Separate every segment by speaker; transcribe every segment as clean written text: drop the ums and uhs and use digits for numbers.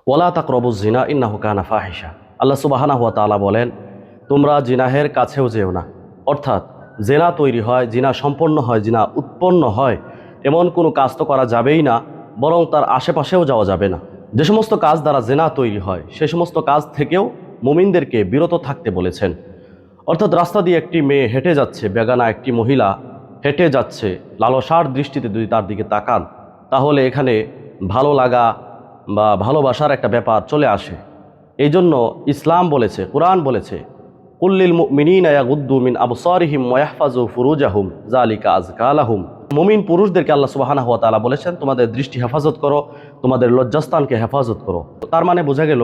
Speaker 1: ওয়ালা তাকরাবুজ জিনা ইন্নাহু কানা ফাহিশা। আল্লাহ সুবহানাহু ওয়া তাআলা বলেন, তোমরা জিনাহের কাছেও যেও না। অর্থাৎ জিনা তৈরি হয়, জিনা সম্পন্ন হয়, জিনা উৎপন্ন হয়, এমন কোনো কাজ তো করা যাবেই না, বরং তার আশেপাশেও যাওয়া যাবে না। যে সমস্ত কাজ দ্বারা জিনা তৈরি হয় সে সমস্ত কাজ থেকেও মুমিনদেরকে বিরত থাকতে বলেছেন। অর্থাৎ রাস্তা দিয়ে একটি মেয়ে হেঁটে যাচ্ছে, বেগানা একটি মহিলা হেঁটে যাচ্ছে, লালসার দৃষ্টিতে যদি তার দিকে তাকান তাহলে এখানে ভালো লাগা বা ভালোবাসার একটা ব্যাপার চলে আসে। এই জন্য ইসলাম বলেছে, কোরআন বলেছে, কুল্লিল মুমিনিনা ইয়াগুদ্দু মিন আবসারিহিম ওয়া ইয়াহফাজু ফুরুজাহুম যালিকা আযকা লাহুম। মুমিন পুরুষদেরকে আল্লাহ সুবহানাহু ওয়া তাআলা বলেছেন, তোমাদের দৃষ্টি হেফাজত করো, তোমাদের লজ্জাস্থানকে হেফাজত করো। তার মানে বোঝা গেল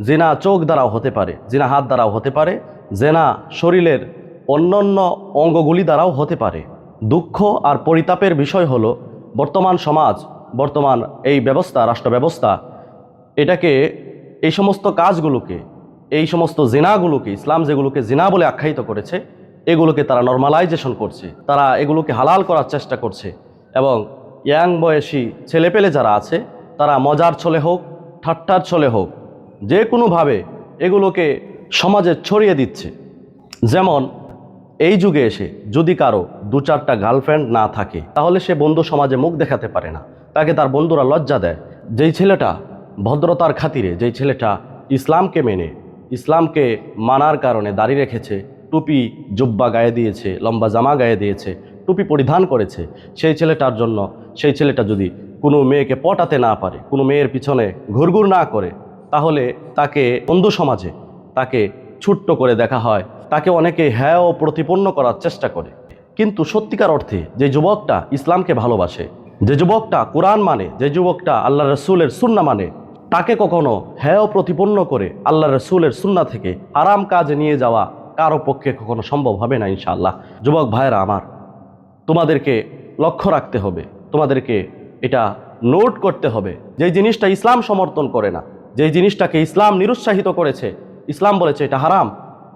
Speaker 1: জিনা চোখ দ্বারাও হতে পারে, জিনা হাত দ্বারাও হতে পারে, জিনা শরীরের অন্যান্য অঙ্গগুলি দ্বারাও হতে পারে। দুঃখ আর পরিতাপের বিষয় হলো বর্তমান সমাজ, বর্তমান এই ব্যবস্থা, রাষ্ট্র ব্যবস্থা, এটাকে, এই সমস্ত কাজগুলোকে, এই সমস্ত জিনাগুলোকে, ইসলাম যেগুলোকে জিনা বলে আখ্যায়িত করেছে, এগুলোকে তারা নর্মালাইজেশন করছে, তারা এগুলোকে হালাল করার চেষ্টা করছে। এবং ইয়াং বয়সী ছেলেপেলে যারা আছে তারা মজার ছলে হোক, ঠাট্টার ছলে হোক, যে কোনোভাবে এগুলোকে সমাজে ছড়িয়ে দিচ্ছে। যেমন এই যুগে এসে যদি কারো দু চারটা গার্লফ্রেন্ড না থাকে তাহলে সে বন্ধু সমাজে মুখ দেখাতে পারে না, তাকে তার বন্ধুরা লজ্জা দেয়। যেই ছেলেটা ভদ্রতার খাতিরে, যেই ছেলেটা ইসলামকে মেনে, ইসলামকে মানার কারণে দাড়ি রেখেছে, টুপি জুব্বা গায়ে দিয়েছে, লম্বা জামা গায়ে দিয়েছে, টুপি পরিধান করেছে, সেই ছেলেটার জন্য, সেই ছেলেটা যদি কোনো মেয়েকে পটাতে না পারে, কোনো মেয়ের পিছনে ঘুরঘুর না করে, তাহলে তাকে বন্ধু সমাজে তাকে ছোট্ট করে দেখা হয়, তাকে অনেকে হ্যাঁ ও প্রতিপন্ন করার চেষ্টা করে। কিন্তু সত্যিকার অর্থে যে যুবকটা ইসলামকে ভালোবাসে, যে যুবকটা কোরআন মানে, যে যুবকটা আল্লাহ রসুলের সুন্নাহ মানে, তাকে কখনো হ্যাঁ ও প্রতিপন্ন করে আল্লাহ রসুলের সুন্নাহ থেকে আরাম কাজে নিয়ে যাওয়া কারো পক্ষে কখনো সম্ভব হবে না ইনশাআল্লাহ। যুবক ভাইরা আমার, তোমাদেরকে লক্ষ্য রাখতে হবে, তোমাদেরকে এটা নোট করতে হবে, যেই জিনিসটা ইসলাম সমর্থন করে না, যেই জিনিসটাকে ইসলাম নিরুৎসাহিত করেছে, ইসলাম বলেছে এটা হারাম,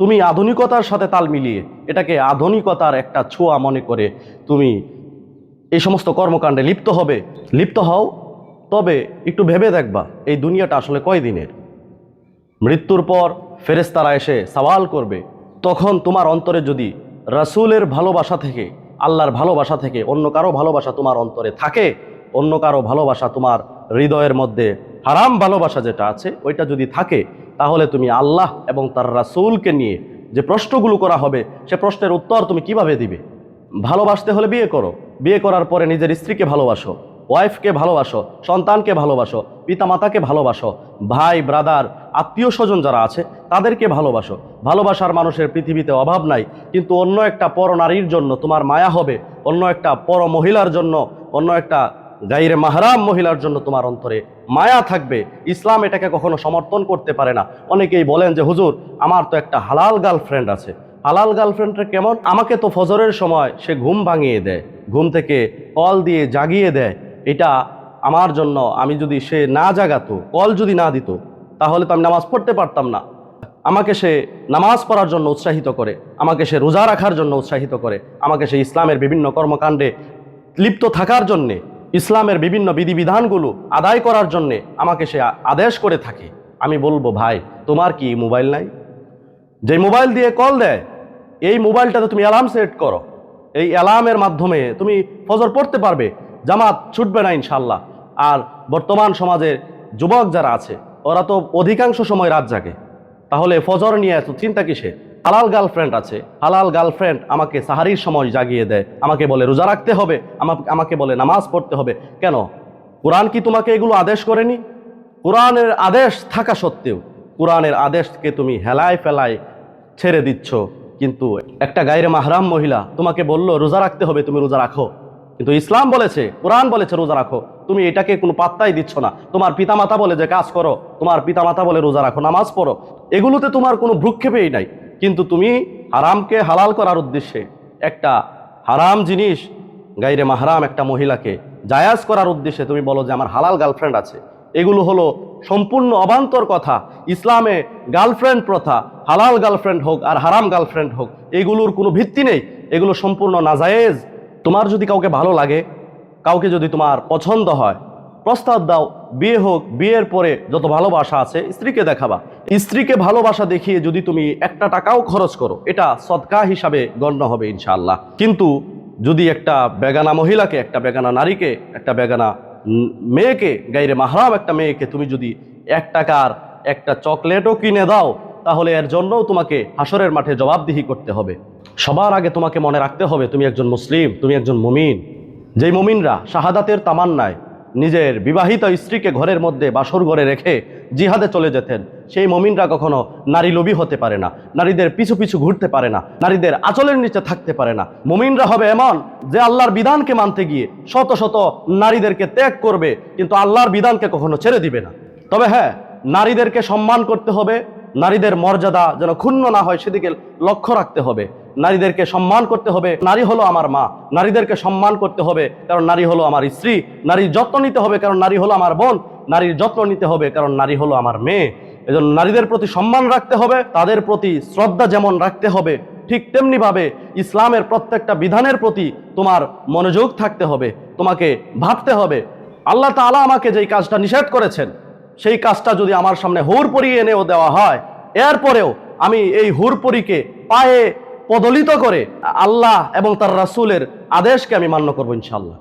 Speaker 1: তুমি আধুনিকতার সাথে তাল মিলিয়ে এটাকে আধুনিকতার একটা ছোঁয়া মনে করে তুমি এই সমস্ত কর্মকাণ্ডে লিপ্ত হও, তবে একটু ভেবে দেখবা এই দুনিয়াটা আসলে কয়দিনের। মৃত্যুর পর ফেরেশতারা এসে সওয়াল করবে, তখন তোমার অন্তরে যদি রাসূলের ভালোবাসা থেকে, আল্লাহর ভালোবাসা থেকে অন্য কারো ভালোবাসা তোমার অন্তরে থাকে, অন্য কারো ভালোবাসা তোমার হৃদয়ের মধ্যে, হারাম ভালোবাসা যেটা আছে ওইটা যদি থাকে, তাহলে তুমি আল্লাহ এবং তার রাসূলকে নিয়ে যে প্রশ্নগুলো করা হবে সে প্রশ্নের উত্তর তুমি কিভাবে দিবে? ভালোবাসতে হলে বিয়ে করো, বিয়ে করার পরে নিজের স্ত্রীকে ভালোবাসো, ওয়াইফকে ভালোবাসো, সন্তানকে ভালোবাসো, পিতামাতাকে ভালোবাসো, ভাই ব্রাদার আত্মীয় স্বজন যারা আছে তাদেরকে ভালোবাসো। ভালোবাসার মানুষের পৃথিবীতে অভাব নাই, কিন্তু অন্য একটা পর নারীর জন্য তোমার মায়া হবে, অন্য একটা পর মহিলার জন্য, অন্য একটা গাইরে মাহরাম মহিলার জন্য তোমার অন্তরে মায়া থাকবে। ইসলাম এটাকে কখনো সমর্থন করতে পারে না। অনেকেই বলেন যে হুজুর আমার তো একটা হালাল গার্লফ্রেন্ড আছে। হালাল গার্লফ্রেন্ডটা কেমন? আমাকে তো ফজরের সময় সে ঘুম ভাঙিয়ে দেয়, ঘুম থেকে কল দিয়ে জাগিয়ে দেয়। এটা আমার জন্য, আমি যদি সে না জাগাতো, কল যদি না দিত, তাহলে তো আমি নামাজ পড়তে পারতাম না। আমাকে সে নামাজ পড়ার জন্য উৎসাহিত করে, আমাকে সে রোজা রাখার জন্য উৎসাহিত করে, আমাকে সে ইসলামের বিভিন্ন কর্মকাণ্ডে লিপ্ত থাকার জন্যে, ইসলামের বিভিন্ন বিধিবিধানগুলো আদায় করার জন্যে আমাকে সে আদেশ করে থাকে। আমি বলবো ভাই, তোমার কি মোবাইল নাই? যে মোবাইল দিয়ে কল দেয়, এই মোবাইলটাতে তুমি অ্যালার্ম সেট করো, এই অ্যালার্মের মাধ্যমে তুমি ফজর পড়তে পারবে, জামাত ছুটবে না ইনশাল্লাহ। আর বর্তমান সমাজের যুবক যারা আছে ওরা তো অধিকাংশ সময় রাত জাগে, তাহলে ফজর নিয়ে এত চিন্তা কিসে? হালাল গার্লফ্রেন্ড আছে, হালাল গার্লফ্রেন্ড আমাকে সাহারির সময় জাগিয়ে দেয়, আমাকে বলে রোজা রাখতে হবে, আমাকে বলে নামাজ পড়তে হবে। কেন? কোরআন কি তোমাকে এগুলো আদেশ করেনি? কোরআনের আদেশ থাকা সত্ত্বেও কোরআনের আদেশকে তুমি হেলায় ফেলায় ছেড়ে দিচ্ছ। কিন্তু একটা গায়রে মাহরাম মহিলা তোমাকে বলল রোজা রাখতে হবে, তুমি রোজা রাখো, কিন্তু ইসলাম বলেছে, কোরআন বলেছে রোজা রাখো, তুমি এটাকে কোনো পাত্তাই দিচ্ছ না। তোমার পিতামাতা বলে যে কাজ করো, তোমার পিতামাতা বলে রোজা রাখো, নামাজ পড়ো, এগুলোতে তোমার কোনো ভ্রুক্ষেপেই নাই। কিন্তু তুমি হারামকে হালাল করার উদ্দেশ্যে, একটা হারাম জিনিস গায়রে মাহরাম একটা মহিলাকে জায়েজ করার উদ্দেশ্যে তুমি বলো যে আমার হালাল গার্লফ্রেন্ড আছে। এগুলো হলো সম্পূর্ণ অবান্তর কথা। ইসলামে গার্লফ্রেন্ড প্রথা, হালাল গার্লফ্রেন্ড হোক আর হারাম গার্লফ্রেন্ড হোক, এগুলোর কোনো ভিত্তি নেই, এগুলো সম্পূর্ণ নাজায়েজ। তোমার যদি কাউকে ভালো লাগে, কাউকে যদি তোমার পছন্দ হয়, প্রস্তাব দাও, বিয়ে হোক, বিয়ের পরে যত ভালোবাসা আছে স্ত্রীকে দেখাবা। স্ত্রীকে ভালোবাসা দেখিয়ে যদি তুমি একটা টাকাও খরচ করো, এটা সদকা হিসাবে গণ্য হবে ইনশাআল্লাহ। কিন্তু যদি একটা বেগানা মহিলাকে, একটা বেগানা নারীকে, একটা বেগানা মেয়েকে, গাইরে মাহরাম একটা মেয়েকে তুমি যদি 1 টাকার একটা চকলেটও কিনে দাও, তাহলে এর জন্যও তোমাকে হাসরের মাঠে জবাবদিহি করতে হবে। সবার আগে তোমাকে মনে রাখতে হবে তুমি একজন মুসলিম, তুমি একজন মুমিন। যেই মুমিনরা শাহাদাতের তামান্নায় নিজের বিবাহিত স্ত্রীকে ঘরের মধ্যে বাসর ঘরে রেখে জিহাদে চলে যেতেন, সেই মুমিনরা কখনো নারী লোভী হতে পারে না, নারীদের পিছু পিছু ঘুরতে পারে না, নারীদের আঁচলের নিচে থাকতে পারে না। মুমিনরা হবে এমন যে আল্লাহর বিধানকে মানতে গিয়ে শত শত নারীদেরকে ত্যাগ করবে, কিন্তু আল্লাহর বিধানকে কখনো ছেড়ে দিবে না। তবে হ্যাঁ, নারীদেরকে সম্মান করতে হবে, নারীদের মর্যাদা যেন ক্ষুণ্ণ না হয় সেদিকে লক্ষ্য রাখতে হবে। নারীদেরকে সম্মান করতে হবে, নারী হলো আমার মা। নারীদেরকে সম্মান করতে হবে কারণ নারী হলো আমার স্ত্রী। নারীর যত্ন নিতে হবে কারণ নারী হলো আমার বোন। নারীর যত্ন নিতে হবে কারণ নারী হলো আমার মেয়ে। এজন্য নারীদের প্রতি সম্মান রাখতে হবে, তাদের প্রতি শ্রদ্ধা যেমন রাখতে হবে, ঠিক তেমনিভাবে ইসলামের প্রত্যেকটা বিধানের প্রতি তোমার মনোযোগ থাকতে হবে। তোমাকে ভাবতে হবে আল্লাহ তাআলা আমাকে যেই কাজটা নিষেধ করেছেন, সেই কাজটা যদি আমার সামনে হুড়পড়ি এনেও দেওয়া হয়, এরপরেও আমি এই হুড়পড়িকে পায়ে পদলিত করে আল্লাহ এবং তার রাসূলের আদেশকে আমি মান্য করবো ইনশাআল্লাহ।